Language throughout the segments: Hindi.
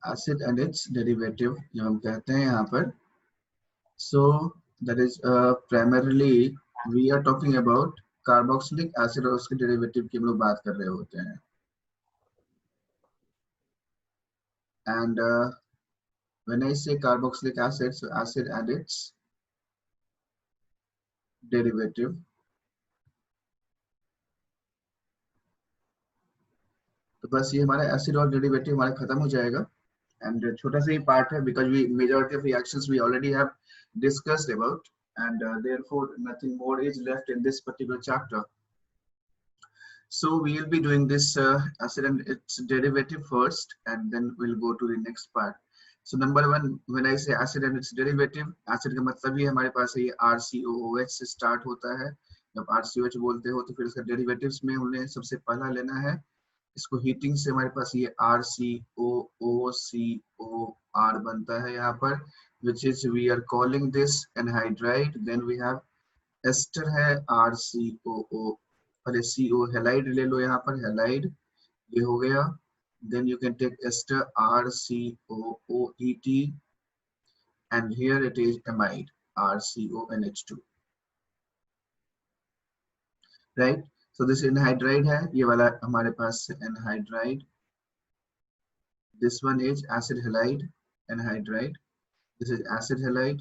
acid and its derivative जो हम कहते हैं यहाँ पर, so that is primarily we are talking about carboxylic acid और उसके derivative की हम लोग बात कर रहे होते हैं. And when I say carboxylic acid, so acid and its derivative. तो बस ये हमारा एसिड और डेरिवेटिव हमारा खत्म हो जाएगा. And छोटा सा ही पार्ट है because we majority of reactions we already have discussed about, and therefore nothing more is left in this particular chapter. So we will be doing this acid and its derivative first, and then we'll go to the next part. So number one, when I say acid and its derivative, acid का मतलब ही हमारे पास है ये RCOOH से start होता है. जब RCOH बोलते हो तो फिर इसका derivatives में हमने सबसे पहला लेना है. इसको हीटिंग से हमारे पास ये RCOOCOR बनता है यहाँ पर, which is we are calling this anhydride. Then we have ester है RCOO, अरे CO halide ले लो यहाँ पर, halide ये हो गया. Then you can take ester RCOOET, and here it is amide RCONH2, right? So this anhydride है, ये वाला हमारे पास anhydride. This one is acid halide anhydride. This is acid halide,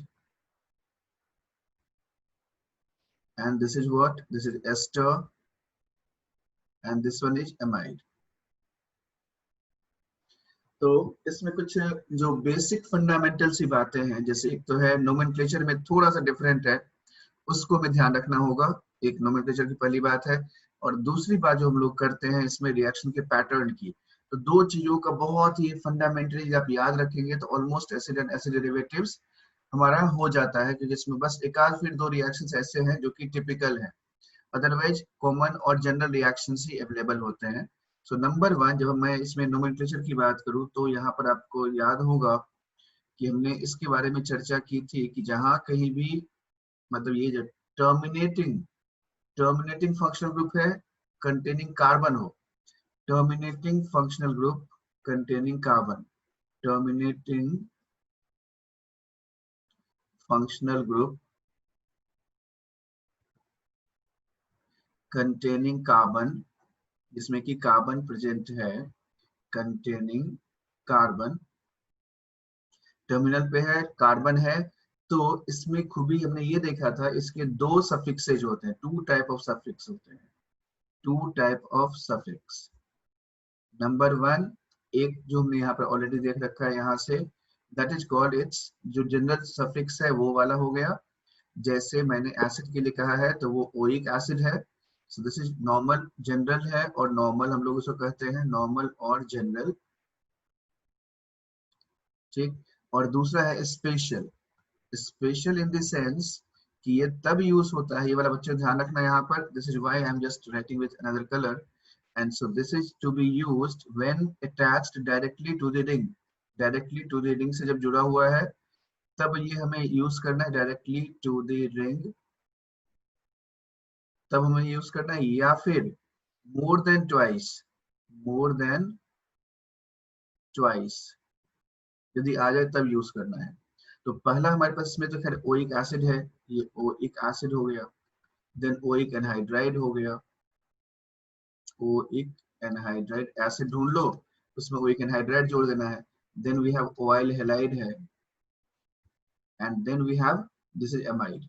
and this is what? This is ester, and this one is amide. तो इसमें कुछ जो बेसिक फंडामेंटल सी बातें हैं, जैसे एक तो है नोमेनक्लेचर में थोड़ा सा डिफरेंट है, उसको हमें ध्यान रखना होगा. एक नोमेनक्लेचर की पहली बात है, और दूसरी बात जो हम लोग करते हैं इसमें रिएक्शन के पैटर्न की. तो दो चीजों का बहुत ही फंडामेंटली आप याद रखेंगे तो almost acid and acid derivatives हमारा हो जाता है, क्योंकि इसमें बस एक आध फिर दो रिएक्शंस ऐसे हैं जो कि टिपिकल हैं, अदरवाइज कॉमन और जनरल रिएक्शंस ही अवेलेबल होते हैं. सो नंबर वन, जब मैं इसमें नोमेनक्लेचर की बात करूं तो यहाँ पर आपको याद होगा कि हमने इसके बारे में चर्चा की थी कि जहां कहीं भी मतलब ये जो टर्मिनेटिंग फंक्शनल ग्रुप है कंटेनिंग कार्बन हो, terminating functional group containing carbon, terminating functional group containing carbon, जिसमें कि कार्बन प्रेजेंट है, कंटेनिंग कार्बन, टर्मिनल पे है, कार्बन है. तो इसमें खूबी हमने ये देखा था, इसके दो सफिक्सेज होते हैं, टू टाइप ऑफ सफिक्स होते हैं, two type of suffix. Number one, एक जो हमने यहाँ पर ऑलरेडी देख रखा है यहाँ से, दैट इज कॉल्ड इट्स, जो जनरल सफिक्स है वो वाला हो गया. जैसे मैंने एसिड के लिए कहा है तो वो ओइक एसिड है. So this is normal, general है, और नॉर्मल हम लोग उसको कहते हैं नॉर्मल और जनरल, ठीक. और दूसरा है special. Special in the sense कि ये तब यूज होता है, ये वाला बच्चे ध्यान रखना यहाँ पर, this is why I am just writing with another colour. And so this is to be used when attached directly to the ring. Directly to the ring से जब जुड़ा हुआ है तब ये हमें यूज करना है, डायरेक्टली टू द रिंग तब हमें यूज करना है, या फिर more than twice, more than twice यदि आ जाए तब यूज करना है. तो पहला हमारे पास इसमें तो खैर ओइक एसिड है, ये ओइक एसिड हो गया. देन ओइक एनहाइड्राइड हो गया, ओइक एनहाइड्राइड एसिड ढूंढ लो, उसमें ओइक एनहाइड्राइड जोड़ देना है. Then we have oil halide है, and then we have this is amide.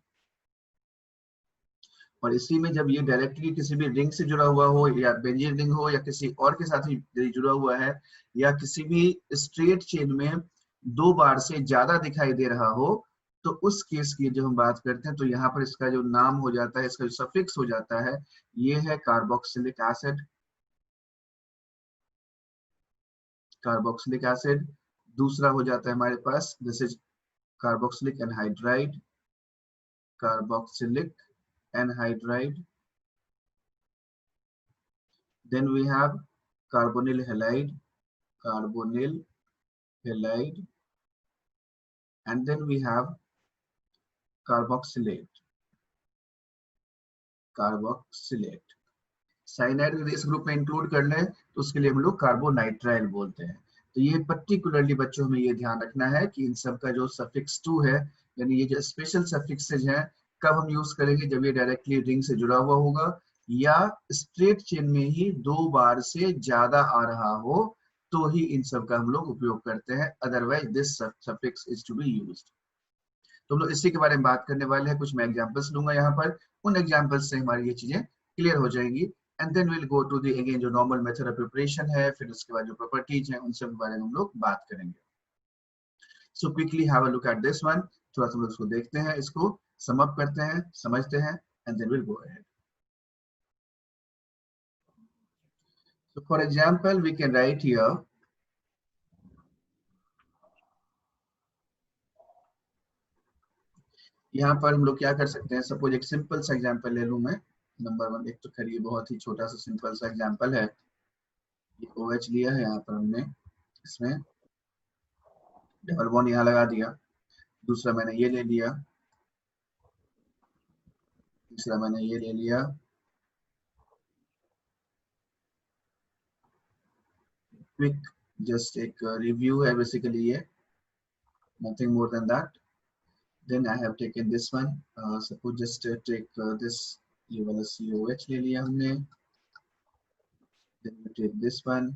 और इसी में जब ये डायरेक्टली किसी भी रिंग से जुड़ा हुआ हो, या बेंजीन रिंग हो, या किसी और के साथ ही जुड़ा हुआ है, या किसी भी स्ट्रेट चेन में दो बार से ज्यादा दिखाई दे रहा हो, तो उस केस की जब हम बात करते हैं तो यहाँ पर इसका जो नाम हो जाता है, इसका जो सफिक्स हो जाता है, ये है कार्बोक्सिलिक एसिड. Carboxylic acid. दूसरा हो जाता है हमारे पास, this is carboxylic anhydride, carboxylic anhydride. Then we have carbonyl halide, carbonyl halide, and then we have carboxylate, carboxylate. Cyanide यदि इस ग्रुप में इंक्लूड कर लें तो उसके लिए हम लोग कार्बोनाइट्राइल बोलते हैं. तो ये पर्टिकुलरली बच्चों में ये ध्यान रखना है कि इन सब का जो सफिक्स टू है, यानी ये जो स्पेशल सफिक्सेज हैं, कब हम यूज करेंगे, जब ये डायरेक्टली रिंग से जुड़ा हुआ होगा या स्ट्रेट चेन में ही 2 बार से ज्यादा आ रहा हो, तो ही इन सब का हम लोग उपयोग करते हैं, otherwise this suffix is to be used. तो हम लोग इसी के बारे में बात करने वाले हैं, कुछ मैं एग्जांपल्स लूंगा यहाँ पर, उन एग्जांपल्स से हमारी ये चीजें क्लियर हो जाएंगी, and then will go to the again जो नॉर्मल मेथड ऑफ प्रिपरेशन है, फिर उसके बाद जो प्रॉपर्टीज हैं उन सब के बारे में हम लोग बात करेंगे। So quickly have a look at this one, थोड़ा सा हम लोग इसको देखते हैं, इसको सम अप करते हैं, समझते हैं, and then will go ahead. So for example, we can write here यहाँ पर हम लोग क्या कर सकते हैं, सपोज एक सिंपल सा एग्जांपल ले लूं मैं, नंबर 1, एक तो खैर ये बहुत ही छोटा सा सिंपल सा एग्जांपल है, ये OH लिया है, यहाँ पर हमने इसमें डबल बॉन्ड यहाँ लगा दिया, दूसरा मैंने ये ले लिया, तीसरा मैंने ये ले लिया, क्विक जस्ट एक रिव्यू है बेसिकली ये, nothing more than that. Then I have taken this one, suppose just take this, ये वाला COH ले लिया हमने, then we take this one,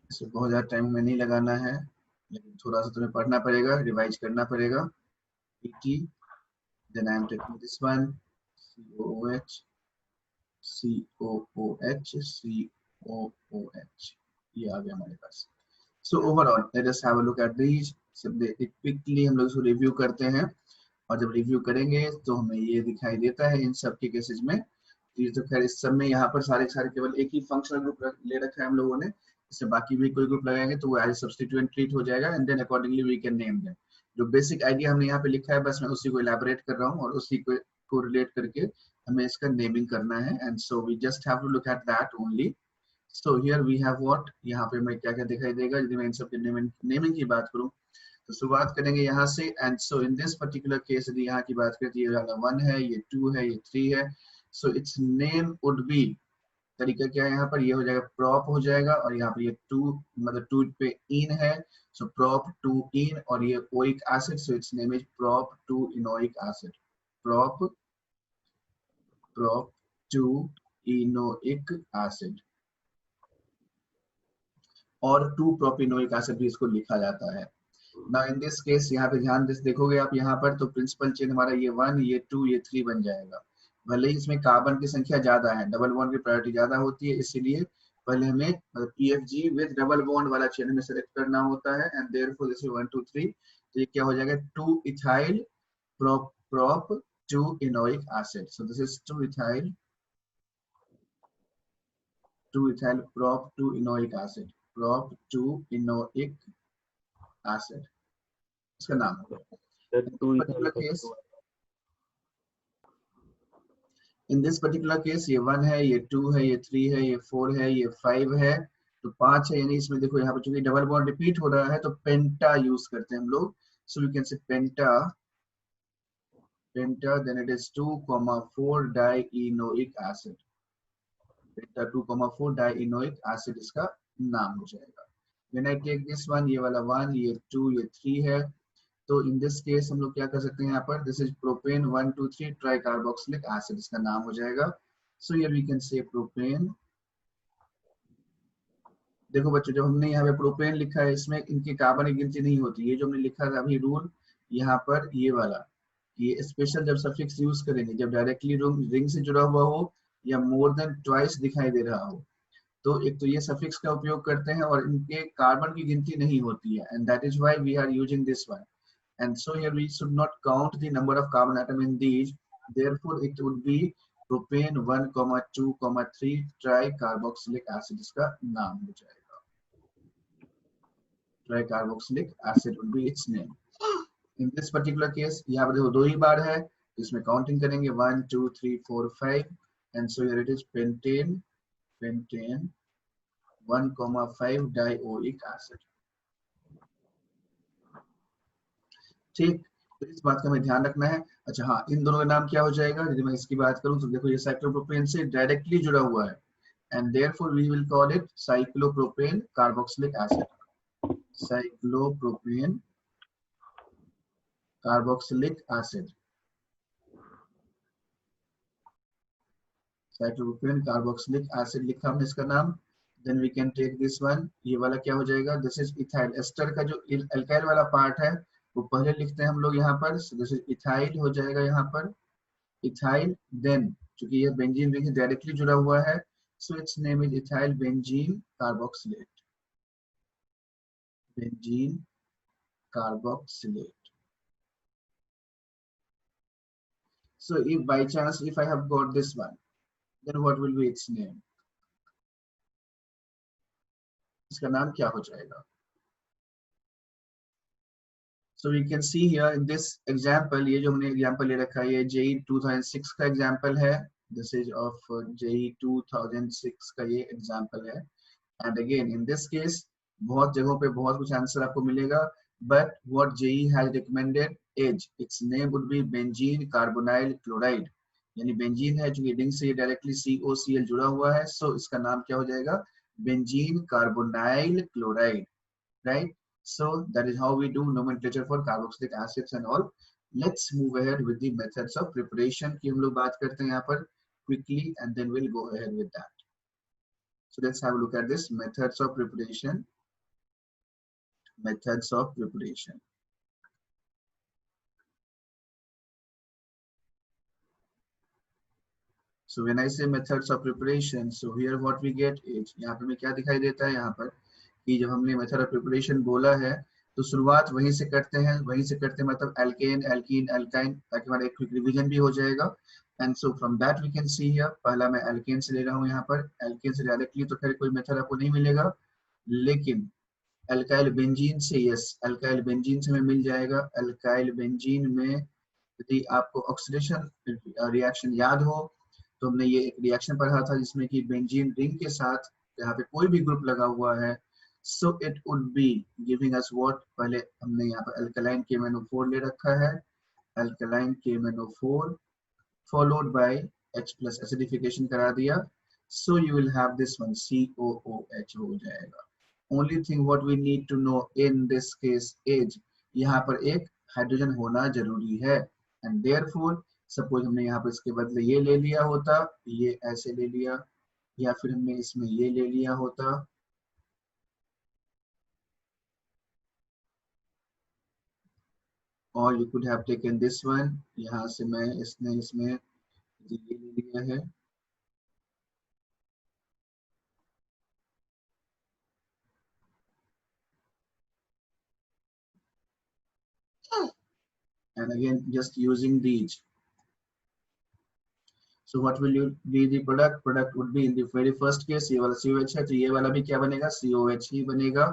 इसमें बहुत ज़्यादा टाइम में नहीं लगाना है, लेकिन थोड़ा सा तुम्हें पढ़ना पड़ेगा, रिवाइज करना पड़ेगा, PT, then I am taking this one, COOH, COOH, COOH, ये आ गया हमारे पास। So overall, let us have a look at these. सब क्विकली हम लोग इसको रिव्यू करते हैं, और जब रिव्यू करेंगे तो हमें ये दिखाई देता है इन सब के केसेस में, ये तो खैर इस सब में यहाँ पर सारे केवल एक ही फंक्शनल ग्रुप ले रखा है हम लोगों ने, इससे बाकी भी कोई ग्रुप लगाएंगे तो वो एज सब्स्टिट्यूएंट ट्रीट हो जाएगा, and then accordingly we can name them. जो बेसिक आइडिया हमने यहाँ पे लिखा है, बस मैं उसी को इलैबोरेट कर रहा हूँ, और उसी को रिलेट करके हमें इसका नेमिंग करना है, and so we just have to look at that only. So here we have what, यहाँ पे मैं क्या क्या दिखाई देगा यदि मैं इन सब के नेमिंग की बात करूँ, तो शुरुआत करेंगे यहाँ से, and so in this particular case यदि यहाँ की बात करें तो ये वाला 1 है, ये 2 है, ये 3 है, सो इट्स नेम वुड बी, तरीका क्या है यहाँ पर, ये हो जाएगा प्रॉप हो जाएगा, और यहाँ पर ये 2 मतलब 2 पे इन है, सो प्रॉप 2 इन, और ये oic acid, so its name is prop 2 ynoic acid, prop 2 ynoic acid, और 2 प्रोपिनोइक एसिड भी इसको लिखा जाता है। Now in this case यहाँ पे ध्यान देखोगे आप यहाँ पर, तो प्रिंसिपल चेन हमारा ये 1, ये 2, ये 3 बन जाएगा, भले ही इसमें कार्बन की संख्या ज्यादा है, डबल बॉन्ड की प्रायोरिटी ज्यादा होती है, इसीलिए पहले हमें मतलब PFG विद डबल बॉन्ड वाला चेन में सेलेक्ट करना होता है, एंड देयरफॉर दिस इज 1 2 3, तो ये क्या हो जाएगा 2 ethyl prop 2 enoic acid, so this is 2 ethyl prop 2 enoic acid, prop 2 enoic acid इसका नाम होगा। इन दिस पर्टिकुलर केस ये 1 है, ये 2 है, ये 3 है, ये 4 है, ये 5 है, तो 5 है, यानी इसमें देखो यहाँ पर चूंकि डबल बॉन्ड रिपीट हो रहा है तो पेंटा यूज करते हैं हम लोग, सो we can say penta, then it is 2,4 dienoic acid, penta 2,4 dienoic acid इसका नाम हो जाएगा। When I take this one, ये वाला 1, ये 2, ये 3 है, तो इन दिस केस हम लोग क्या कर सकते हैं यहाँ पर, this is propane 1 2 3 tri carboxylic acid इसका नाम हो जाएगा। So here we can say propane, देखो बच्चों जब हमने यहाँ पे प्रोपेन लिखा है इसमें इनकी कार्बन की गिनती नहीं होती, ये जो हमने लिखा था अभी रूल यहाँ पर ये वाला, ये स्पेशल जब सफिक्स यूज करेंगे जब डायरेक्टली रिंग से जुड़ा हुआ हो या मोर देन ट्वाइस दिखाई दे रहा हो, तो एक तो ये सफिक्स का उपयोग करते हैं और इनके कार्बन की गिनती नहीं होती है, and that is why we are using this one, and so here we should not count the number of carbon atom in these, therefore it would be propane 1, 2, 3 tricarboxylic acid इसका नाम हो जाएगा, tricarboxylic acid would be its name। in this particular case यहाँ पर देखो 2 ही बार है, इसमें काउंटिंग करेंगे 1 2 3 4 5, and so here it is pentane 1,5 dioic acid, ठीक, तो इस बात का हमें ध्यान रखना है। अच्छा हाँ, इन दोनों का नाम क्या हो जाएगा, यदि मैं इसकी बात करूं तो देखो ये साइक्लोप्रोपेन से डायरेक्टली जुड़ा हुआ है, and therefore we will call it cyclopropane carboxylic acid. Cyclopropane carboxylic acid. Cyclopropane carboxylic acid लिखा हमने इसका नाम. Then we can take this one. ये वाला क्या हो जाएगा? This is ethyl. एस्टर का जो अल्काइल वाला पार्ट है वो पहले लिखते हैं हम लोग यहाँ पर. So this is ethyl हो जाएगा यहाँ पर. Ethyl. Then चूंकि ये बेंजीन रिंग डायरेक्टली जुड़ा हुआ है, so its name is ethyl benzene carboxylate. Benzene carboxylate. So if by chance if I have got this one, then what will be its name? इसका नाम क्या हो जाएगा? So we can see here in this example, ये जो हमने example ले रखा है ये JEE 2006 का example है. This is of JEE 2006 का ये example है. And again in this case बहुत जगहों पे बहुत कुछ आंसर आपको मिलेगा, but what JEE has recommended is its name would be benzene carbonyl chloride. यानी बेंजीन है जो रिंग से डायरेक्टली COCl जुड़ा हुआ है, so इसका नाम क्या हो जाएगा? Benzene carbonyl chloride, right? So that is how we do nomenclature for carboxylic acids and all. Let's move ahead with the methods of preparation की हम लोग बात करते हैं यहाँ पर quickly, and then we'll go ahead with that. So let's have a look at this methods of preparation. Methods of preparation. So when I say methods of preparation, so here what we get is यहाँ पे हमें क्या दिखाई देता है यहाँ पर कि जब हमने मेथड ऑफ प्रिपरेशन बोला है तो शुरुआत वहीं से करते हैं, मतलब एल्केन, एल्कीन, एल्काइन, ताकि हमारा एक क्विक रिवीजन भी हो जाएगा. And so from that we can see here, पहला मैं एल्केन से ले रहा हूँ यहाँ पर. एल्केन से डायरेक्टली तो खैर कोई मेथड आपको नहीं मिलेगा, लेकिन अल्काइल बेंजीन से, यस अल्काइल बेंजीन से हमें मिल जाएगा. अल्काइल बेंजीन में यदि आपको ऑक्सीडेशन रिएक्शन याद हो तो हमने ये एक रिएक्शन पढ़ा था जिसमें कि बेंजीन रिंग के साथ यहाँ पे कोई भी ग्रुप लगा हुआ है, so it would be giving us what, पहले हमने यहाँ पर अल्कलाइन KMnO4 ले रखा है, alkaline KMnO4 followed by H plus acidification करा दिया, so you will have this one COOH हो जाएगा. Only thing what we need to know in this case is यहाँ पर एक हाइड्रोजन होना जरूरी है, and therefore सपोज हमने यहाँ पर इसके बदले ये ले लिया होता, ये ऐसे ले लिया, या फिर हमने इसमें ये ले लिया होता, or you could have taken this one. यहाँ से मैं इसमें ये ले लिया है. And again just using these. So what will you be the product? Product would be in the very first case ये वाला COH है, तो ये वाला भी क्या बनेगा? COH ही बनेगा.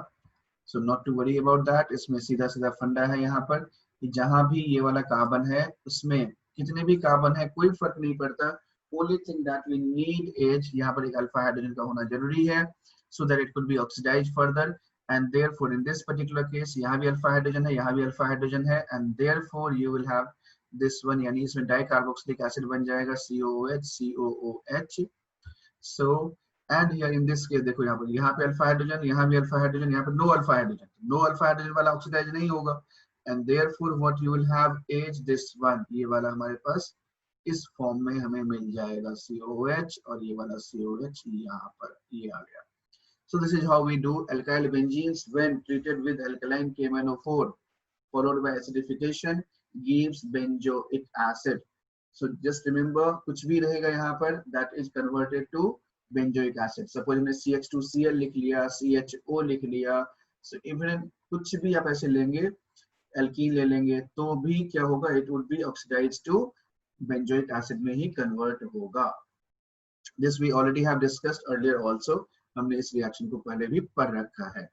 So not to worry about that. इसमें सीधा सीधा फंडा है यहाँ पर कि जहां भी ये वाला कार्बन है उसमें कितने भी कार्बन है कोई फर्क नहीं पड़ता. Only thing that we need is यहाँ पर एक अल्फा हाइड्रोजन का होना जरूरी है, so that it could be oxidized further. And therefore in this particular case यहाँ भी अल्फा हाइड्रोजन है, यहाँ भी अल्फा हाइड्रोजन है, and therefore you will have this one, यानी इसमें डाइकार्बोक्सिलिक एसिड बन जाएगा COOH. So and here in this case देखो यहाँ पे अल्फा हाइड्रोजन, यहाँ भी अल्फा हाइड्रोजन, यहाँ पे नो अल्फा हाइड्रोजन वाला ऑक्सीडाइज नहीं होगा, and therefore what you will have is this one, ये वाला हमारे पास इस फॉर्म में हमें मिल जाएगा COH, और ये वाला COH यहाँ पर ये आ गया. So this is how we do alkyl benzenes when treated with alkaline KMnO4 followed by acidification gives benzoic acid. So just remember कुछ भी रहेगा यहाँ पर that is converted to benzoic acid. Suppose हमने CH2Cl लिख लिया, CHO लिख लिया, so even कुछ भी आप ऐसे लेंगे, एल्कीन ले लेंगे, तो भी क्या होगा? It would be oxidized to benzoic acid में ही convert होगा. This we already have discussed earlier also. हमने इस रिएक्शन को पहले भी पढ़ रखा है.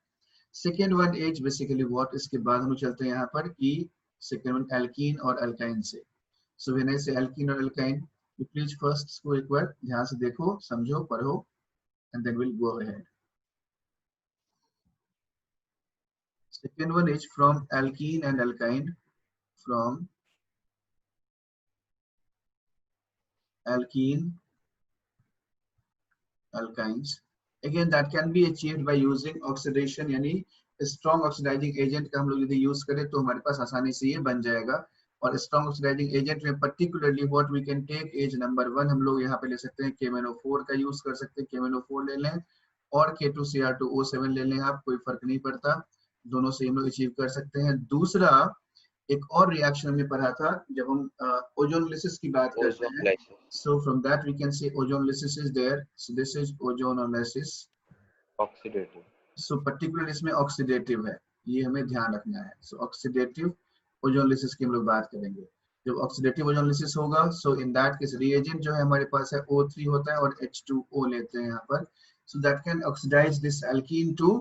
Second one is basically what, इसके बाद हम चलते हैं यहाँ पर कि सेकेंड वन एल्कीन और अल्काइन से. सो व्हेन आई से एल्कीन और अल्काइन, यू प्लीज फर्स्ट इसको एक बार ध्यान से देखो, समझो, पढ़ो, and then will go ahead. Second one is from alkene and alkyne, from alkene alkynes. Again that can be achieved by using oxidation, यानी strong oxidizing agent का हम लोग यदि यूज करें तो हमारे पास आसानी से ये बन जाएगा। और strong oxidizing agent में particularly what we can take is number 1 हम लोग यहाँ पे ले सकते हैं KMnO4 का यूज कर सकते हैं, KMnO4 ले लें और K2Cr2O7 ले लें आप, कोई फर्क नहीं पड़ता, दोनों से हम लोग अचीव कर सकते हैं। दूसरा एक और रिएक्शन हमने पढ़ा था जब हम ओजोनोलिसिस की बात करते हैं, so from that we can say ozonolysis is there, so this is ozonolysis oxidative, so particularly इसमें ऑक्सीडेटिव है, ये हमें ध्यान रखना है। so ऑक्सीडेटिव ओजोनोलिसिस की हम लोग बात करेंगे। जब ऑक्सीडेटिव ओजोनोलिसिस होगा so in that case reagent जो है हमारे पास है O3 होता है और H2O लेते हैं यहाँ पर, so that can oxidize this alkene to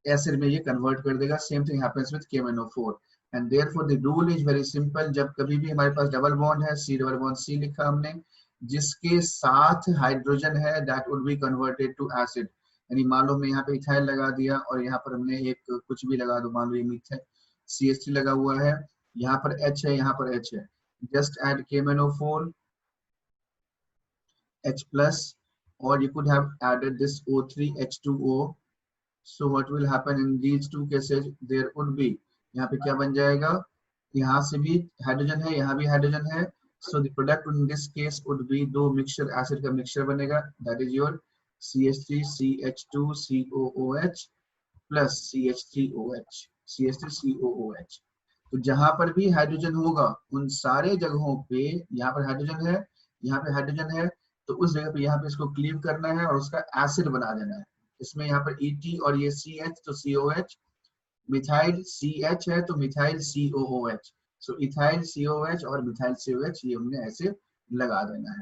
acid में ये कन्वर्ट कर देगा। same thing happens with KMnO4 and therefore the rule is very simple, जब कभी भी हमारे पास डबल बॉन्ड है, C डबल बॉन्ड C लिखा हमने, जिसके साथ हाइड्रोजन है that would be converted to acid, यानी मान लो मैं यहाँ पे इथाइल लगा दिया और यहाँ पर हमने एक कुछ भी लगा दो, मान लो ये मिथ है, CH3 लगा हुआ है, यहाँ पर H है, यहाँ पर H है, just add KMnO4 H plus or you could have added this O3 H2O, so what will happen in these two cases, there would be, यहाँ पे क्या बन जाएगा, यहाँ से भी हाइड्रोजन है, यहाँ भी हाइड्रोजन है, so the product in this case would be दो मिक्सचर एसिड का मिक्सचर बनेगा, that is your CH3 CH2 COOH plus CH3OH CH3COOH। तो जहां पर भी हाइड्रोजन होगा उन सारे जगहों पे, यहाँ पर हाइड्रोजन है, यहाँ पे हाइड्रोजन है, तो उस जगह पे यहाँ पे इसको क्लीव करना है और उसका एसिड बना देना है। इसमें यहाँ पर ET और ये CH तो COH, मिथाइल CH है तो मिथाइल COOH, सो इथाइल COH और मिथाइल COH ये हमने ऐसे लगा देना है।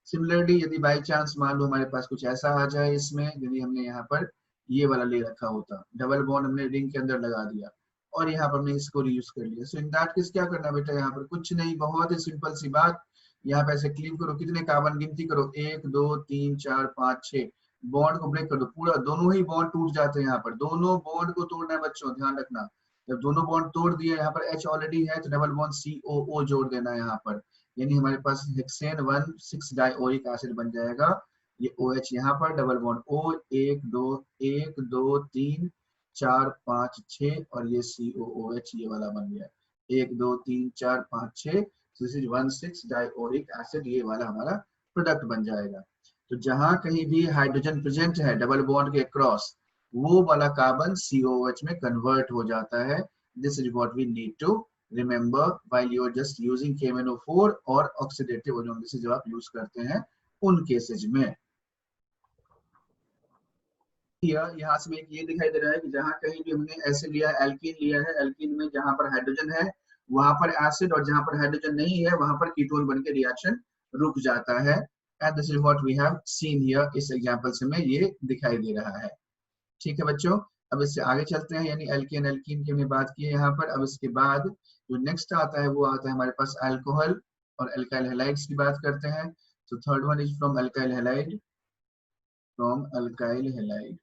सिमिलरली यदि बाय चांस मान लो हमारे पास कुछ ऐसा आ जाए इसमें, यदि हमने यहाँ पर ये वाला ले रखा होता, डबल बॉन्ड हमने रिंग के अंदर लगा दिया और यहाँ पर हमने इसको रीयूज कर लिया, सो इन दैट केस क्या करना बेटा, यहाँ पर कुछ नहीं, बहुत ही सिंपल सी बात, यहाँ पे ऐसे क्लीव करो, कितने कार्बन गिनती करो, 1 2 3 4 5 6, बॉन्ड को ब्रेक कर दो पूरा, दोनों ही बॉन्ड टूट जाते हैं। यहाँ पर दोनों बॉन्ड को तोड़ना है बच्चों, ध्यान रखना, जब दोनों बॉन्ड तोड़ दिए, यहाँ पर H ऑलरेडी है तो डबल बॉन्ड COO जोड़ देना है यहाँ पर, यानी हमारे पास हेक्सेन 1,6 डाइओइक एसिड बन जाएगा। ये OH यहाँ पर डबल बॉन्ड O 1 2 3 4 5 6 और ये COOH ये वाला बन गया 1 2 3 4 5 6, दिस इज 1,6 डाइओइक एसिड, ये वाला हमारा प्रोडक्ट बन जाएगा। तो जहां कहीं भी हाइड्रोजन प्रेजेंट है डबल बॉन्ड के क्रॉस, वो वाला कार्बन COOH में कन्वर्ट हो जाता है। This is what we need to remember while you are just using KMnO4 और oxidative ozonolysis जब आप यूज करते हैं उन केसेज में। यहाँ से एक ये दिखाई दे रहा है कि जहां कहीं भी हमने ऐसे लिया एल्कीन लिया है, एल्कीन में जहां पर हाइड्रोजन है वहां पर एसिड और जहां पर हाइड्रोजन नहीं है वहां पर कीटोन बनकर रिएक्शन रुक जाता है। And this is what we have seen here, इस एग्जांपल से में ये दिखाई दे रहा है। ठीक है बच्चों, अब इससे आगे चलते हैं, यानी एल्केन एल्कीन की हमने बात की है यहाँ पर। अब इसके बाद जो नेक्स्ट आता है वो आता है हमारे पास अल्कोहल और अल्काइल हैलाइड्स की बात करते हैं। तो third one is from alkyl halide, from alkyl halide.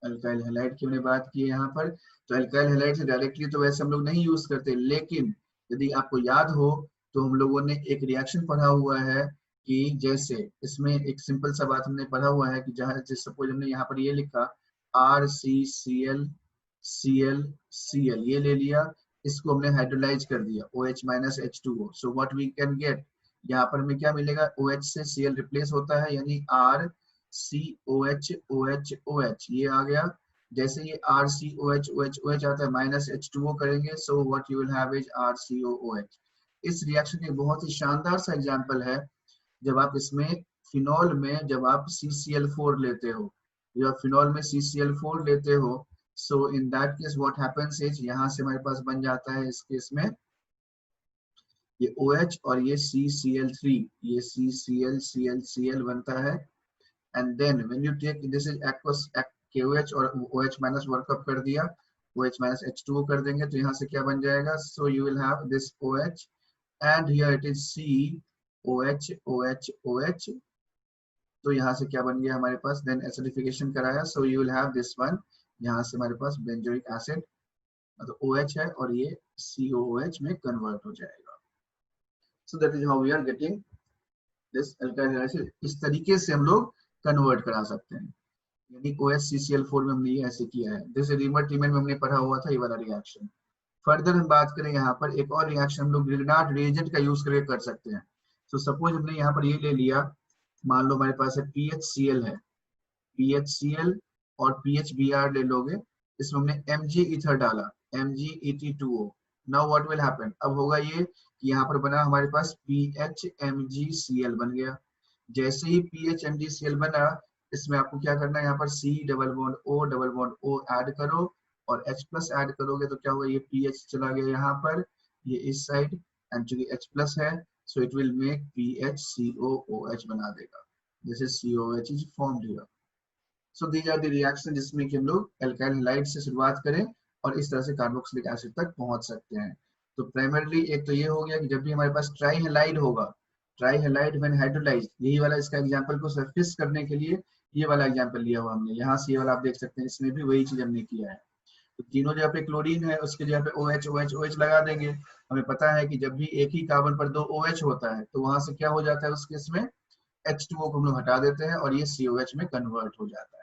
Alkyl halide की हमने बात की है यहाँ पर। तो अल्काइल हैलाइड से डायरेक्टली तो वैसे हम लोग नहीं यूज करते, लेकिन यदि आपको याद हो तो हम लोगों ने एक रिएक्शन पढ़ा हुआ है कि जैसे इसमें एक सिंपल सा बात हमने पढ़ा हुआ है कि जहां जैसे सपोज हमने यहाँ पर ये लिखा RCCl Cl Cl ये ले लिया, इसको हमने हाइड्रोलाइज कर दिया OH - H2O। So what we can get, यहाँ पर हमें क्या मिलेगा, OH से Cl रिप्लेस होता है यानी RCOH OH OH ये आ गया। जैसे ये RCOH OH OH आता है -H2O करेंगे, so what you will have is RCOOH। इस रिएक्शन एक बहुत ही शानदार सा एग्जांपल है, जब आप इसमें फिनॉल में जब आप CCl4 लेते हो, जब फिनॉल में CCl4 लेते हो, so in that case what happens is यहाँ से हमारे पास बन जाता है इस केस में ये OH और ये CCl3, ये CCl बनता है। And then when you take this is aqueous KOH और OH माइनस वर्कअप कर दिया, OH - H2O कर देंगे तो यहाँ से क्या बन जाएगा, so you will have this OH and here it is COH OH OH। तो यहाँ से क्या बन गया हमारे पास, देन एसिडिफिकेशन कराया, so you will have this one, यहाँ से हमारे पास बेंजोइक एसिड मतलब OH है और ये COOH में कन्वर्ट हो जाएगा। So that is how we are getting this alkyl hydride इस तरीके से हम लोग कन्वर्ट करा सकते हैं, यानी OHCCl4 में हमने ये ऐसे किया है। जैसे रीमर-टीमर में हमने पढ़ा हुआ था ये वाला रिएक्शन। फर्दर हम बात करें यहाँ पर एक और रिएक्शन हम लोग ग्रिग्नार्ड रिएजेंट का यूज करके कर सकते हैं। तो सपोज हमने यहाँ पर ये ले लिया, मान लो हमारे पास है PHCl है, PHCl और PHBr ले लोगे, इसमें हमने Mg ईथर डाला, MgEt2O। Now what will happen, अब होगा ये कि यहाँ पर बना हमारे पास PHMgCl बन गया। जैसे ही PHMgCl बना, इसमें आपको क्या करना है, यहाँ पर C double bond O add करो और H प्लस ऐड करोगे तो क्या होगा, ये PH चला गया यहाँ पर, ये इस साइड, एंड चूंकि H प्लस है so it will make PHCOOH बना देगा। This is COOH is formed here. So these are the reaction जिसमें कि हम लोग एल्काइल हैलाइड से शुरुआत करें और इस तरह से कार्बोक्सिलिक एसिड तक पहुंच सकते हैं। तो प्राइमरली एक तो ये हो गया कि जब भी हमारे पास ट्राईहैलाइड होगा, ट्राईहैलाइड व्हेन हाइड्रोलाइज्ड, यही वाला इसका एग्जांपल को सरफेस करने के लिए ये वाला एग्जांपल लिया हुआ हमने, यहाँ से ये वाला आप देख सकते हैं, इसमें भी वही चीज हमने किया है। तो तीनों जगह पे क्लोरीन है, उसके जगह पे OH लगा देंगे। हमें पता है कि जब भी एक ही कार्बन पर 2 OH होता है तो वहां से क्या हो जाता है, उस केस में H2O को हम लोग हटा देते हैं और ये COH में कन्वर्ट हो जाता है।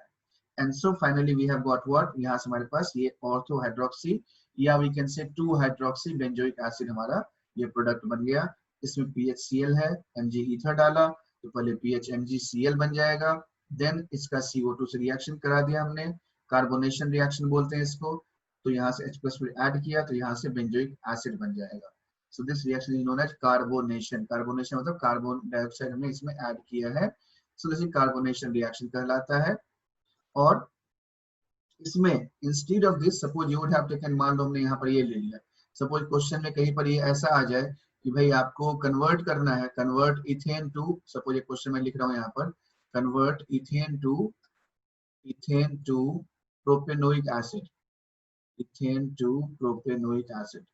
And so finally we have got what, यहाँ से हमारे पास ये ऑर्थो हाइड्रोक्सी या वी कैन से 2 हाइड्रोक्सी बेंजोइक एसिड हमारा ये प्रोडक्ट बन गया। इसमें PHCl है, Mg ईथर डाला तो पहले PHMgCl बन जाएगा, देन इसका CO2 से रिएक्शन करा दिया हमने, कार्बोनेशन रिएक्शन बोलते हैं इसको। तो यहाँ से H प्लस ऐड किया तो यहाँ से बेंजोइक एसिड बन जाएगा। So this reaction is known as carbonation. Carbonation मतलब कार्बन डाइऑक्साइड हमने इसमें ऐड किया है, so this is carbonation reaction कहलाता है। और इसमें instead of this suppose you would have taken, मान लो हमने यहाँ पर ये ले लिया, सपोज क्वेश्चन में कहीं पर ये ऐसा आ जाए कि भाई आपको कन्वर्ट करना है, कन्वर्ट इथेन टू, सपोज एक क्वेश्चन में लिख रहा हूँ यहाँ पर, convert ethane to propanoic acid, ethane to propanoic acid.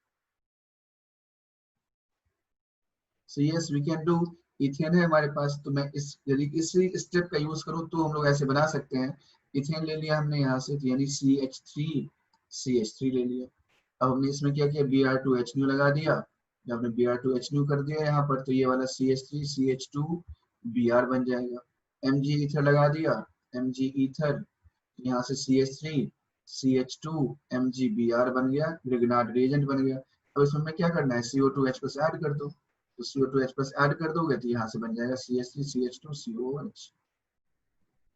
So yes, we can do, इथेन है हमारे पास, तो मैं इस यदि इसी स्टेप का यूज करूं तो हम लोग ऐसे बना सकते हैं। इथेन ले लिया हमने यहाँ से, यानी CH3 ले लिया। अब हमने इसमें क्या किया, Br2HNu लगा दिया। जब हमने Br2HNu कर दिया यहाँ पर तो ये वाला CH3 CH2Br बन जाएगा। Mg ईथर लगा दिया, Mg ईथर, यहाँ से CH3 CH2 MgBr बन गया, ग्रिग्नार्ड रिएजेंट बन गया। अब इसमें हमें क्या करना है, CO2H प्लस ऐड कर दो, तो CO2H प्लस ऐड कर दोगे तो यहाँ से बन जाएगा CH3 CH2 COOH,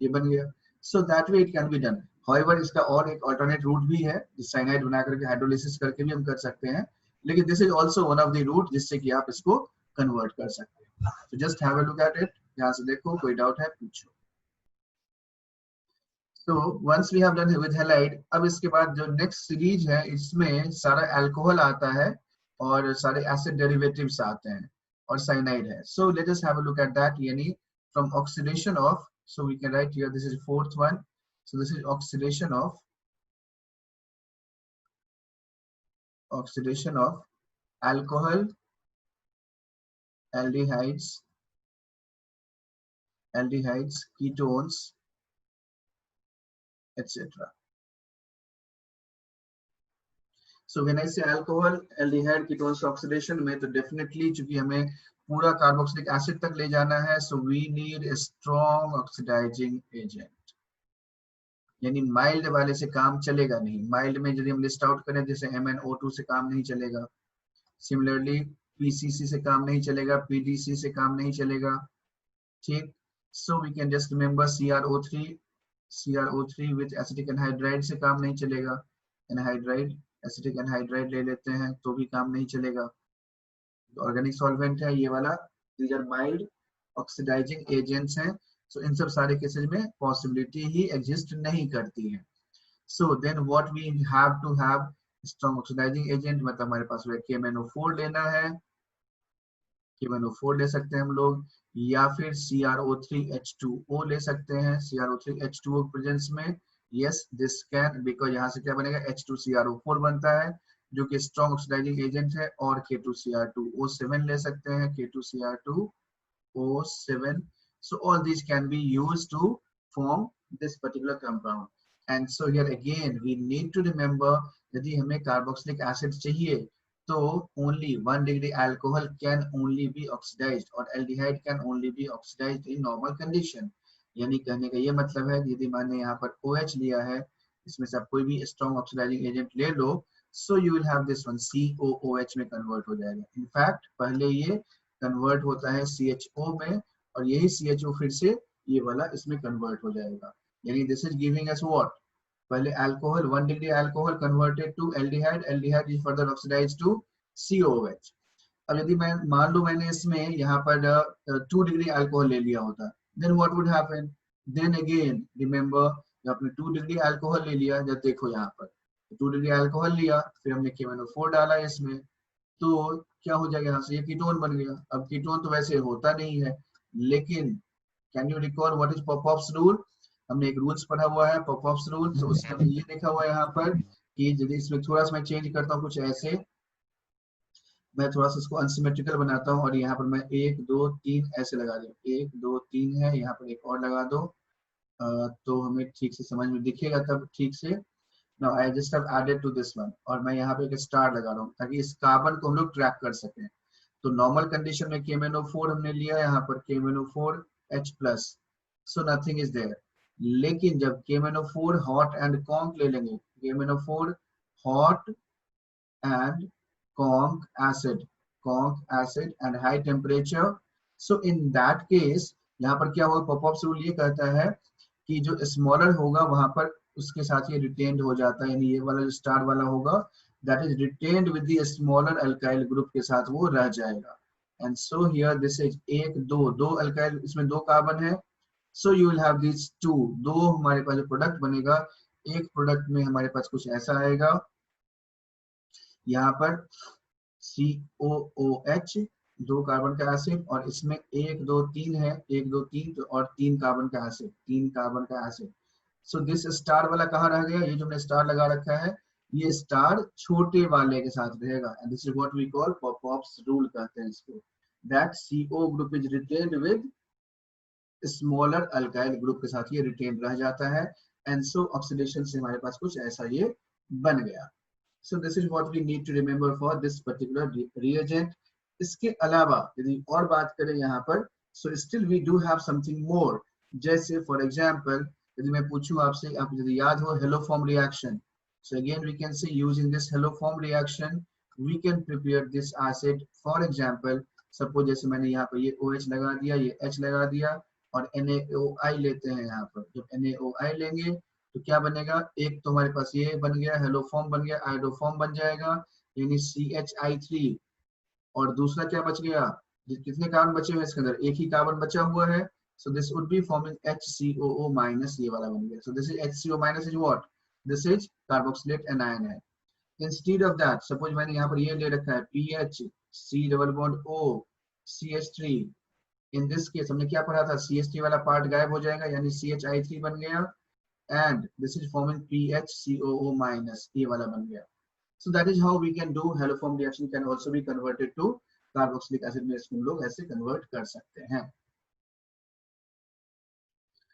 ये बन गया। So that way it can be done. However इसका और एक अल्टरनेट रूट भी है, साइनाइड बना करके हाइड्रोलिसिस करके भी हम कर सकते हैं, लेकिन this is also one of the route जिससे कि आप इसको कन्वर्ट कर सकते हैं। तो just have a look at it, यहाँ से देखो, कोई डाउट है पूछो। तो once we have done with halide, अब इसके बाद जो नेक्स्ट सीरीज है इसमें सारा अल्कोहल आता है और सारे एसिड डेरिवेटिव्स आते हैं और साइनाइड है। So let us have a look at that, यानी from oxidation of, so we can write here this is fourth one, so this is oxidation of alcohol, aldehydes, ketones, etc. So when I say alcohol, aldehyde, ketones oxidation में तो definitely चूंकि हमें पूरा कार्बोक्सिलिक एसिड तक ले जाना है, so we need a strong oxidizing agent, यानी माइल्ड वाले से काम चलेगा नहीं। माइल्ड में यदि हम लिस्ट आउट करें जैसे MnO2 से काम नहीं चलेगा, सिमिलरली PCC से काम नहीं चलेगा, PDC से काम नहीं चलेगा, ठीक। So we can just remember CrO3 with acetic anhydride से काम नहीं चलेगा, एनहाइड्राइड, एसिटिक एनहाइड्राइड ले लेते हैं तो भी काम नहीं चलेगा। ऑर्गेनिक सॉल्वेंट है ये वाला, these are mild oxidising agents हैं। सो इन सब सारे केसेस में पॉसिबिलिटी ही एग्जिस्ट नहीं करती है। So then what we have to have strong oxidising agent, मतलब हमारे पास KMnO4 लेना है, KMnO4 ले सकते हैं हम लोग, या फिर CrO3H2O ले सकते हैं, CrO3H2O प्रेजेंस में, यस दिस कैन, बिकॉज यहाँ से क्या बनेगा, H2CrO4 बनता है जो कि स्ट्रॉन्ग ऑक्सीडाइजिंग एजेंट है, और K2Cr2O7 ले सकते हैं, K2Cr2O7. So all these can be used to form this particular compound. And so here again we need to remember, यदि हमें कार्बोक्सिलिक एसिड चाहिए तो only 1 degree alcohol can only be oxidized और aldehyde can only be oxidized in normal condition। यानी कहने का ये मतलब है यदि मैंने यहाँ पर OH लिया है, इसमें से आप कोई भी strong oxidizing agent ले लो, so you will have this one COOH में convert हो जाएगा। In fact पहले ये convert होता है CHO में और यही CHO फिर से ये वाला इसमें convert हो जाएगा। यानी this is giving us what? पहले alcohol 1 degree alcohol converted to aldehyde, aldehyde is further oxidised to COOH। अब यदि मैं मान लो मैंने इसमें यहाँ पर 2 डिग्री अल्कोहल ले लिया होता, then what would happen? Then again remember, जब आपने 2 डिग्री अल्कोहल ले लिया, जब देखो यहाँ पर 2 डिग्री अल्कोहल लिया, फिर हमने KMnO4 डाला इसमें, तो क्या हो जाएगा यहाँ से? ये कीटोन बन गया। अब कीटोन तो वैसे होता नहीं है, लेकिन can you recall what is Popoff's rule? हमने एक रूल्स पढ़ा हुआ है पॉपऑफ्स रूल, तो उसमें ये लिखा हुआ है यहाँ पर कि यदि इसमें थोड़ा सा मैं चेंज करता हूँ कुछ ऐसे, मैं थोड़ा सा इसको अनसिमेट्रिकल बनाता हूँ और यहाँ पर मैं 1 2 3 ऐसे लगा दूँ, 1 2 3 है, यहाँ पर एक और लगा दो, तो हमें ठीक से समझ में दिखेगा तब ठीक से। Now I just have added to this one और मैं यहाँ पे एक स्टार लगा रहा हूँ ताकि इस कार्बन को हम लोग ट्रैक कर सकें। तो नॉर्मल कंडीशन में KMnO4 हमने लिया, यहाँ पर KMnO4H+, so nothing is there। लेकिन जब KMnO4 हॉट एंड कॉन्क ले लेंगे, KMnO4 hot and conc acid and high temperature, so in that case यहाँ पर क्या होगा? पॉपऑफ्स रूल ये कहता है कि जो स्मॉलर होगा वहां पर उसके साथ ये रिटेन्ड हो जाता है, यानी ये वाला जो स्टार वाला होगा that is retained with the smaller alkyl group के साथ वो रह जाएगा। And so here this is 1 2 दो अल्काइल, इसमें 2 कार्बन है, so you will have this 2, दो हमारे पास जो प्रोडक्ट बनेगा, एक प्रोडक्ट में हमारे पास कुछ ऐसा आएगा, यहाँ पर COOH 2 कार्बन का एसिड और इसमें 1 2 3 है, 1 2 3 और 3 कार्बन का एसिड, 3 कार्बन का एसिड। सो दिस स्टार वाला कहाँ रह गया? ये जो हमने स्टार लगा रखा है, ये स्टार छोटे वाले के साथ रहेगा, and this is what we call Popoff's rule कहते हैं इसको, that CO group is retained with smaller alkyl group के साथ ये रिटेन रह जाता है, एंड सो ऑक्सीडेशन से हमारे पास कुछ ऐसा ये बन गया। So this is what we need to remember for this particular reagent। इसके अलावा यदि और बात करें यहाँ पर, so still we do have something more। जैसे for example यदि मैं पूछूं आपसे, आप यदि याद हो haloform reaction, so again we can say using this haloform reaction we can prepare this acid। for example suppose जैसे मैंने यहाँ पर ये OH लगा दिया, ये H लगा दिया और NaOI लेते हैं। यहाँ पर जब NaOI लेंगे तो क्या बनेगा? एक तो हमारे पास ये बन गया हेलोफॉर्म बन गया, आयोडोफॉर्म बन जाएगा यानी CHI3, और दूसरा क्या बच गया? कितने कार्बन बचे हुए इसके अंदर? एक ही कार्बन बचा हुआ है, so this would be forming HCOO-, ये वाला बन गया। सो this is HCO- is what? This is carboxylate anion है। इंस्टेड ऑफ दैट सपोज मैंने यहाँ पर ये ले रखा है PH C double bond O CH3, in this case हमने क्या पढ़ा था? CH3 वाला पार्ट गायब हो जाएगा यानी CHI3 बन गया, and this is forming PHCOO-, ये वाला बन गया। So that is how we can do haloform reaction can also be converted to carboxylic acid में इसको लोग ऐसे convert कर सकते हैं।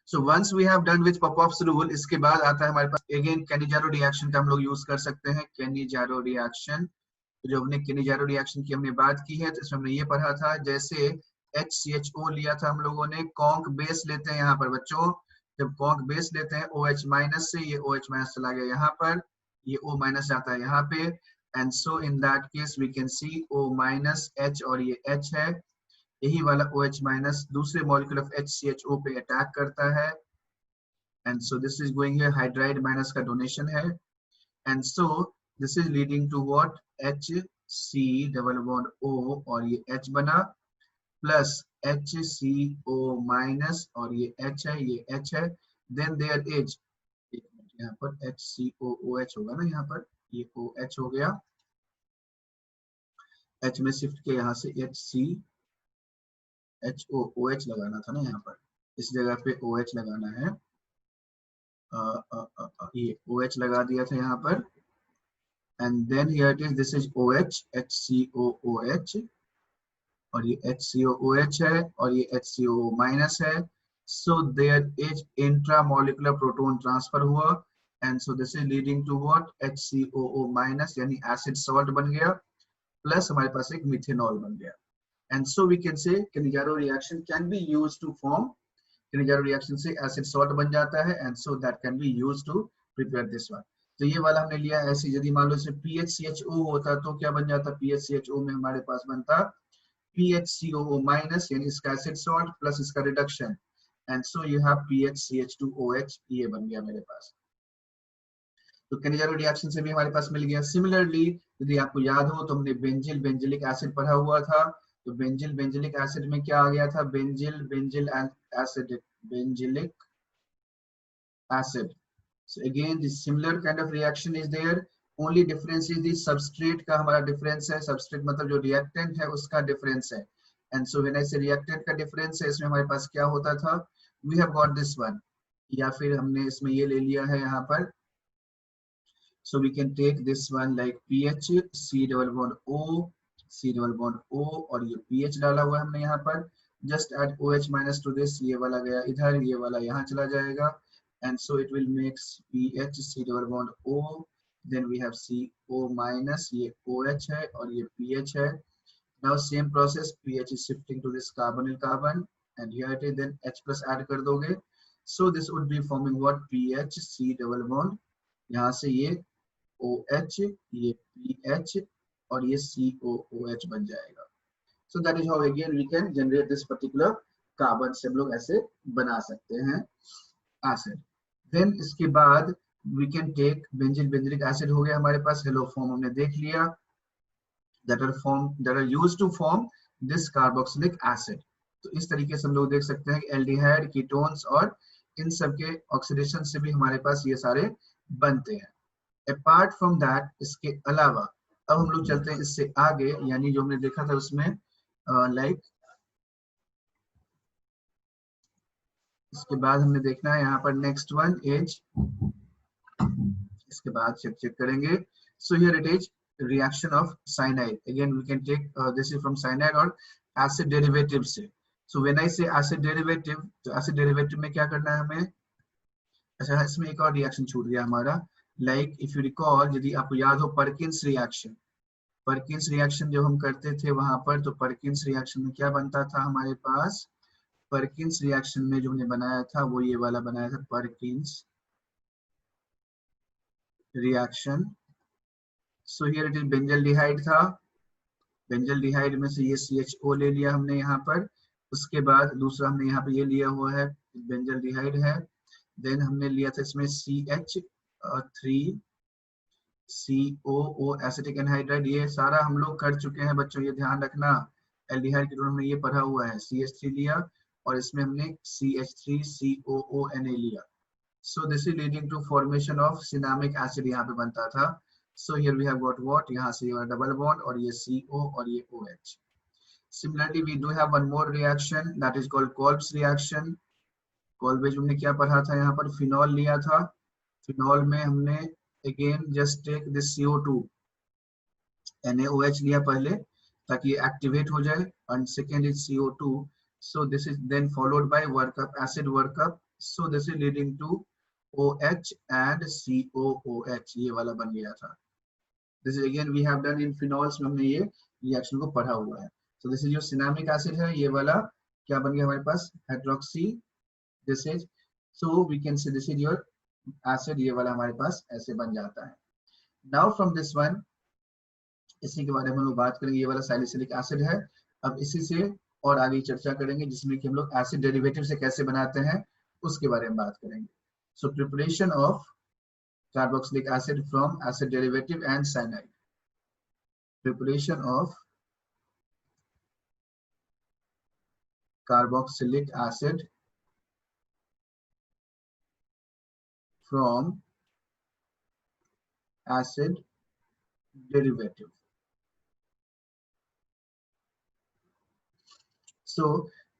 So once we have done with Popov's rule, इसके बाद आता है हमारे पास again Cannizzaro reaction का हम लोग यूज कर सकते हैं। Cannizzaro reaction, जो हमने Cannizzaro reaction की हमने बात की है, तो इसमें हमने ये पढ़ा था जैसे HCHO लिया था हम लोगों ने, कॉन्क बेस लेते हैं यहाँ पर बच्चों, जब कॉन्क बेस लेते हैं OH- से, ये OH- चला गया यहाँ पर, ये O- जाता है यहाँ पे, and so in that case we can see O- H और ये H है, यही वाला OH- दूसरे मॉलिक्यूल ऑफ HCHO पे अटैक करता है, and so this is going here, hydride minus का डोनेशन है, and so this is leading to what? HC double bond O और ये H बना, प्लस HCO- और ये H है, ये H है, देन देयर इज, एक मिनट यहाँ पर HCOOH होगा ना, यहाँ पर ये OH हो गया, H में शिफ्ट के यहाँ से HCHOOH लगाना था ना, यहाँ पर इस जगह पे OH लगाना है, ये OH लगा दिया था यहाँ पर, and then here it is, this is OH HCOOH और ये HCOOH है और ये HCO- है, so there is intramolecular proton transfer हुआ, and so this is leading to what? HCOO- यानी acid salt बन गया, प्लस हमारे पास एक मिथेनॉल बन गया। And so we can say Cannizzaro reaction can be used to form, Cannizzaro reaction से एसिड सॉल्ट बन जाता है and so that can be used to prepare this one. तो ये वाला हमने लिया ऐसे, यदि मान लो इसमें PHCHO होता तो क्या बन जाता, PHCHO में हमारे पास बनता PHCOO माइनस, यानी इसका एसिड सॉल्ट प्लस इसका reduction, and so you have PHCH2OH, ये बन गया मेरे पास। तो Cannizzaro रिएक्शन से भी हमारे पास मिल गया। सिमिलरली यदि आपको याद हो तो हमने बेंजिल बेंजिलिक एसिड पढ़ा हुआ था, तो बेंजिल बेंजिलिक एसिड में क्या आ गया था, benzyl benzyl acid, benzylic acid. So again the similar kind of reaction is there, only difference is the substrate का हमारा difference है, substrate मतलब जो reactant है उसका difference है। And so when I say reactant का difference है, इसमें हमारे पास क्या होता था, we have got this one, या फिर हमने इसमें ये ले लिया है यहाँ पर, so we can take this one like pH, C double bond O, C double bond O, और ये pH डाला हुआ है हमने यहाँ पर, just add OH minus to this, ये वाला गया इधर, ये वाला यहाँ चला जाएगा, and so it will make pH, C double bond O, then we have CO minus, ये OH है और ये pH है। Now same process, pH is shifting to this carbonyl carbon, and here it is, then H plus add कर दोगे, so this would be forming what, pH, C double bond, यहाँ से ये OH, ये PH और ये COOH बन जाएगा। So that is how again we can generate this particular carbon से हम लोग ऐसे बना सकते हैं एसिड। Then इसके बाद we can take benzyl benzylic acid हो गया हमारे पास, हेलो फॉर्म हमने देख लिया, that are used to form this carboxylic acid। तो इस तरीके से हम लोग देख सकते हैं कि एल्डिहाइड, कीटोन्स और इन सब के ऑक्सीडेशन से भी हमारे पास ये सारे बनते हैं। अपार्ट फ्रॉम दैट, इसके अलावा अब हम लोग चलते हैं इससे आगे, यानी जो हमने देखा था उसमें लाइक इसके बाद हमने देखना है यहाँ पर नेक्स्ट वन इज, इसके बाद चेक करेंगे। So here it is reaction of cyanide, again we can take this is from cyanide और एसिड डेरिवेटिव से। So when I say acid derivative, तो एसिड डेरिवेटिव में क्या करना है हमें, अच्छा इसमें एक और रिएक्शन छूट गया हमारा, लाइक इफ यू रिकॉल, यदि आपको याद हो परकिंस रिएक्शन, परकिंस रिएक्शन जब हम करते थे वहां पर, तो परकिंस रिएक्शन में क्या बनता था हमारे पास, परकिंस रिएक्शन में जो हमने बनाया था वो ये वाला बनाया था, Perkins reaction. So here it is benzaldehyde था, बेंजल्डिहाइड में से ये CHO ले लिया हमने यहाँ पर, उसके बाद दूसरा हमने यहाँ पे ये लिया हुआ है बेंजल्डिहाइड है, देन हमने लिया था इसमें CH3COO एसिटिक एनहाइड्राइड, ये सारा हम लोग कर चुके हैं बच्चों, ये ध्यान रखना। एल्डिहाइड कीटोन हमने ये पढ़ा हुआ है, CH3 लिया और इसमें हमने CH3COONA लिया। So this is leading to formation of cinnamic acid, यहाँ पे बनता था। So here we have got what, यहाँ से ये डबल बॉन्ड और ये CO और ये OH। Similarly we do have one more reaction that is called Kolbe's reaction. Kolbe's हमने क्या पढ़ा था, यहाँ पर फिनॉल लिया था, फिनॉल में हमने again just take this CO2, NaOH लिया पहले ताकि ये एक्टिवेट हो जाए, and second is CO2, so this is then followed by workup, acid workup, so this is leading to OH and COOH, ये वाला बन गया था। This is again we have done in phenols में हमने ये रिएक्शन को पढ़ा हुआ है। So this is जो सिनामिक एसिड है, ये वाला क्या बन गया हमारे पास, hydroxy, this is, so we can say this is your acid, ये वाला हमारे पास ऐसे बन जाता है। नाउ फ्रॉम दिस वन, इसी के बारे में हम लोग बात करेंगे, ये वाला सैलिसिलिक एसिड है। अब इसी से और आगे चर्चा करेंगे जिसमें कि हम लोग एसिड डेरिवेटिव से कैसे बनाते हैं उसके बारे में बात करेंगे। So preparation of carboxylic acid from acid derivative and cyanide, preparation of carboxylic acid from acid derivative। So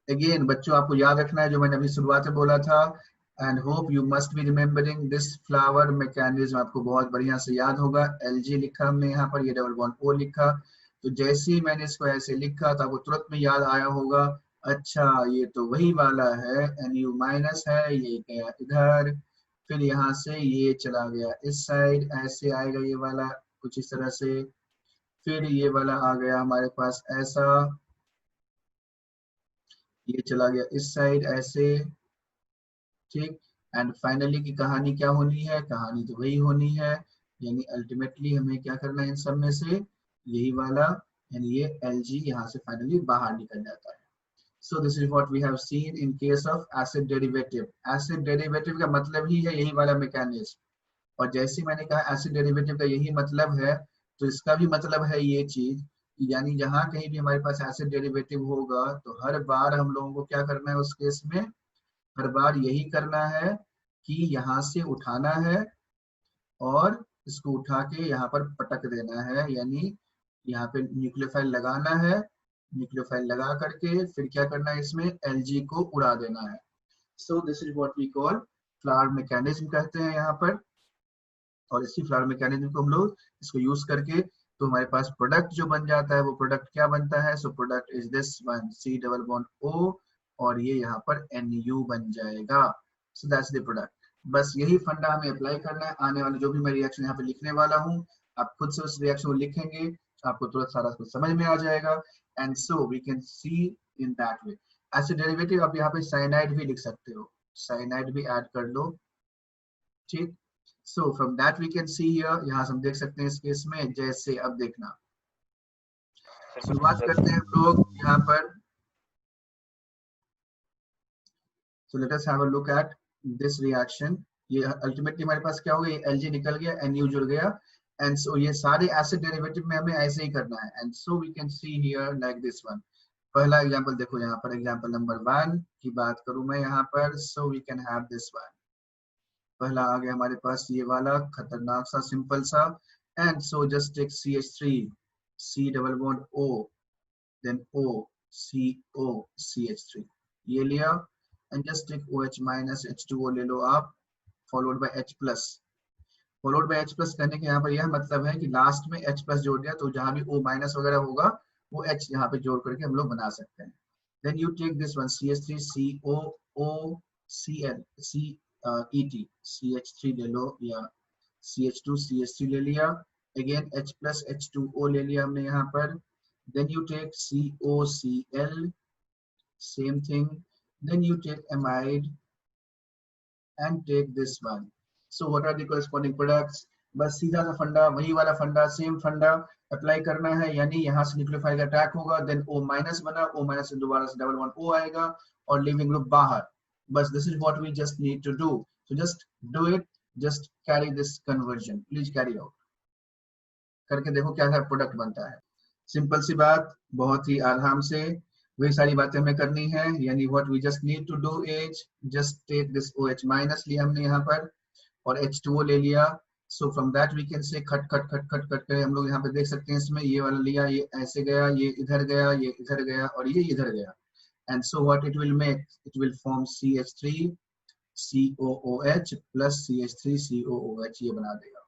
again बच्चों आपको याद रखना है जो मैंने अभी शुरुआत में बोला था, and hope you must be remembering this flower mechanism, आपको बहुत बढ़िया से याद होगा। Lg लिखा हमने यहाँ पर, ये डबल बॉन्ड O लिखा, तो जैसे ही मैंने इसको ऐसे लिखा तो आपको तुरंत में याद आया होगा, अच्छा ये तो वही वाला है, Nu माइनस है, ये गया इधर, फिर यहाँ से ये चला गया इस साइड, ऐसे आएगा ये वाला कुछ इस तरह से, फिर ये वाला आ गया हमारे पास ऐसा, ये चला गया इस साइड ऐसे, ठीक। एंड फाइनली की कहानी क्या होनी है, कहानी तो वही होनी है, यानी अल्टीमेटली हमें क्या करना है इन सब में से, यही वाला, यानी ये Lg यहाँ से फाइनली बाहर निकल जाता है। So this is what we have seen in case of acid derivative. Acid derivative का मतलब ही है यही वाला मैकेनिज्म, और जैसे ही मैंने कहा एसिड डेरिवेटिव का यही मतलब है, तो इसका भी मतलब है ये चीज, यानी जहां कहीं भी हमारे पास एसिड डेरिवेटिव होगा तो हर बार हम लोगों को क्या करना है उस केस में, हर बार यही करना है कि यहाँ से उठाना है और इसको उठा के यहाँ पर पटक देना है, यानी यहाँ पे न्यूक्लियोफाइल लगाना है, न्यूक्लियोफाइल लगा करके फिर क्या करना है इसमें Lg को उड़ा देना है। So this is what we call flower mechanism कहते हैं यहाँ पर, और इसी फ्लावर मैकेनिज्म को हम लोग इसको यूज करके तो हमारे पास प्रोडक्ट जो बन जाता है वो प्रोडक्ट क्या बनता है, so product is this one C double bond O, और ये यहाँ पर Nu बन जाएगा। So that's the product. बस यही फंडा हमें अप्लाई करना है। आने वाले जो भी मैं रिएक्शन यहाँ पे लिखने वाला हूँ, आप खुद से उस रिएक्शन को लिखेंगे, आपको तुरंत सारा कुछ समझ में आ जाएगा, and so we can see in that way. Acid derivative आप यहाँ पे साइनाइड भी लिख सकते हो, साइनाइड भी ऐड कर लो, ठीक। So from that we can see here, यहाँ से हम देख सकते हैं इस केस में, जैसे अब देखना, शुरुआत करते हैं हम लोग यहाँ पर। So let us have a look at this reaction. ये अल्टीमेटली हमारे पास क्या हो गया, Lg निकल गया, Nu जुड़ गया, and so ये सारे एसिड डेरिवेटिव में हमें ऐसे ही करना है, and so we can see here like this one. पहला एग्जांपल देखो यहाँ पर, एग्जांपल नंबर 1 की बात करूं मैं यहाँ पर, so we can have this one. पहला आ गया हमारे पास ये वाला खतरनाक सा सिंपल सा, and so just take CH3, C double bond O, देन O, CO, CH3 ये लिया, and just take OH minus H2O ले लो आप, followed by H plus. Followed by H plus कहने के यहाँ पर यह मतलब है कि लास्ट में H प्लस जोड़ दिया तो जहां भी O माइनस वगैरह होगा वो H यहाँ पे जोड़ करके हम लोग बना सकते हैं। Then you take this one CH3, COO, Cl, ET, CH3 ले लो या CH2, CH3 ले लिया, अगेन H प्लस H2O ले लिया हमने यहाँ पर, then you take COCl, same thing, then you take amide and take this one. So what are the corresponding products? बस सीधा सा फंडा, वही वाला फंडा, सेम फंडा अप्लाई करना है, यानी यहाँ से न्यूक्लियोफाइल का अटैक होगा, देन O माइनस बना, O माइनस से दोबारा से डबल बॉन्ड O आएगा और लिविंग ग्रुप बाहर। बस this is what we just need to do, so just do it, just carry this conversion, please carry out करके देखो क्या प्रोडक्ट बनता है। सिंपल सी बात, बहुत ही आराम से वही सारी बातें हमें करनी है, यानी what we just need to do is just take this OH minus लिया हमने यहाँ पर और H2O ले लिया, so from that we can say खट खट खट खट खट कर हम लोग यहाँ पे देख सकते हैं, इसमें ये वाला लिया, ये ऐसे गया, ये इधर गया, ये इधर गया और ये इधर गया, and so what it will make, it will form CH3 COOH plus CH3 COOH, ये बना देगा।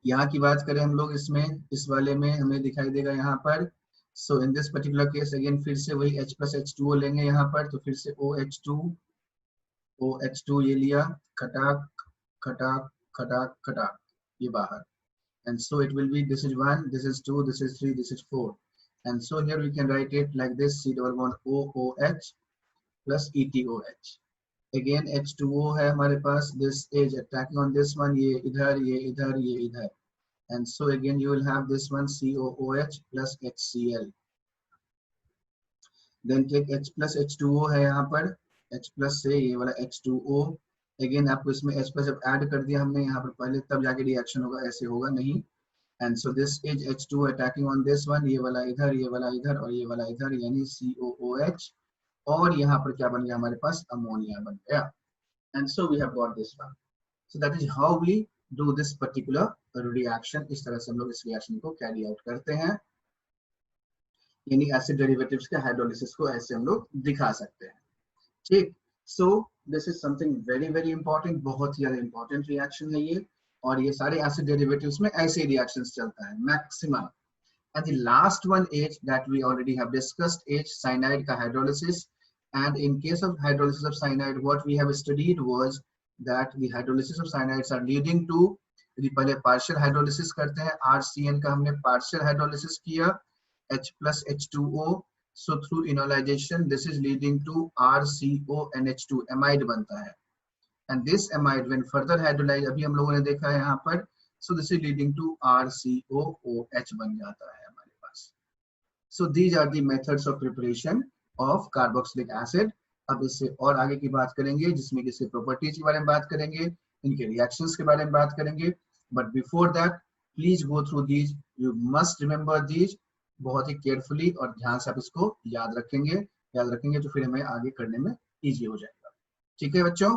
यहाँ की बात करें हम लोग, इसमें इस वाले में हमें दिखाई देगा यहाँ पर, so in this particular case again फिर से वही H प्लस H2O लेंगे यहाँ पर, तो फिर से OH2 ये लिया, खटाक खटाक खटाक खटाक, ये बाहर, and so it will be, this is 1, this is 2, this is 3, this is 4, and so here we can write it like this, C double bond OOH plus ETOH, again H2O है हमारे पास, this is attacking on this one, ये इधर ये इधर ये इधर, and so again you will have this one COOH plus HCl, then take H plus H2O है यहाँ पर, H plus से ये वाला H2O, अगेन आपको इसमें H plus जब ऐड कर दिया हमने यहाँ पर पहले, तब जाके रिएक्शन होगा, ऐसे होगा नहीं, and so this is H2O attacking on this one, ये वाला इधर, ये वाला इधर और ये वाला इधर, यानी COOH, और यहाँ पर क्या बन गया हमारे पास, अमोनिया बन गया, and so we have got this one. So that is how we do this particular reaction, इस तरह से हम लोग इस रिएक्शन को कैरी आउट करते हैं, यानी एसिड डेरिवेटिव्स के हाइड्रोलिसिस को ऐसे हम लोग दिखा सकते हैं, ठीक। सो this is something very very important, बहुत ही ज्यादा इंपॉर्टेंट रिएक्शन है ये, और ये सारे एसिड डेरिवेटिव्स में ऐसे रिएक्शंस चलता है maximum. And the last one is that we already have discussed is cyanide का hydrolysis, and in case of hydrolysis of cyanide what we have studied was that the hydrolysis of cyanides are leading to यदि पहले पार्शियल हाइड्रोलिसिस करते हैं, RCN का हमने पार्शियल हाइड्रोलिसिस किया, H plus H2O, so through enolization this is leading to RCONH2, amide बनता है, and this amide when further hydrolyzed, अभी हम लोगों ने देखा है यहाँ पर, so this is leading to RCOOH बन जाता है हमारे पास. So these are the methods of preparation of carboxylic acid. अब इससे और आगे की बात करेंगे, जिसमें इसके प्रॉपर्टीज के बारे में बात करेंगे, इनके रिएक्शंस के बारे में बात करेंगे. But before that please go through these, you must remember these बहुत ही केयरफुली, और ध्यान से आप इसको याद रखेंगे तो फिर हमें आगे करने में इजी हो जाएगा. ठीक है बच्चों.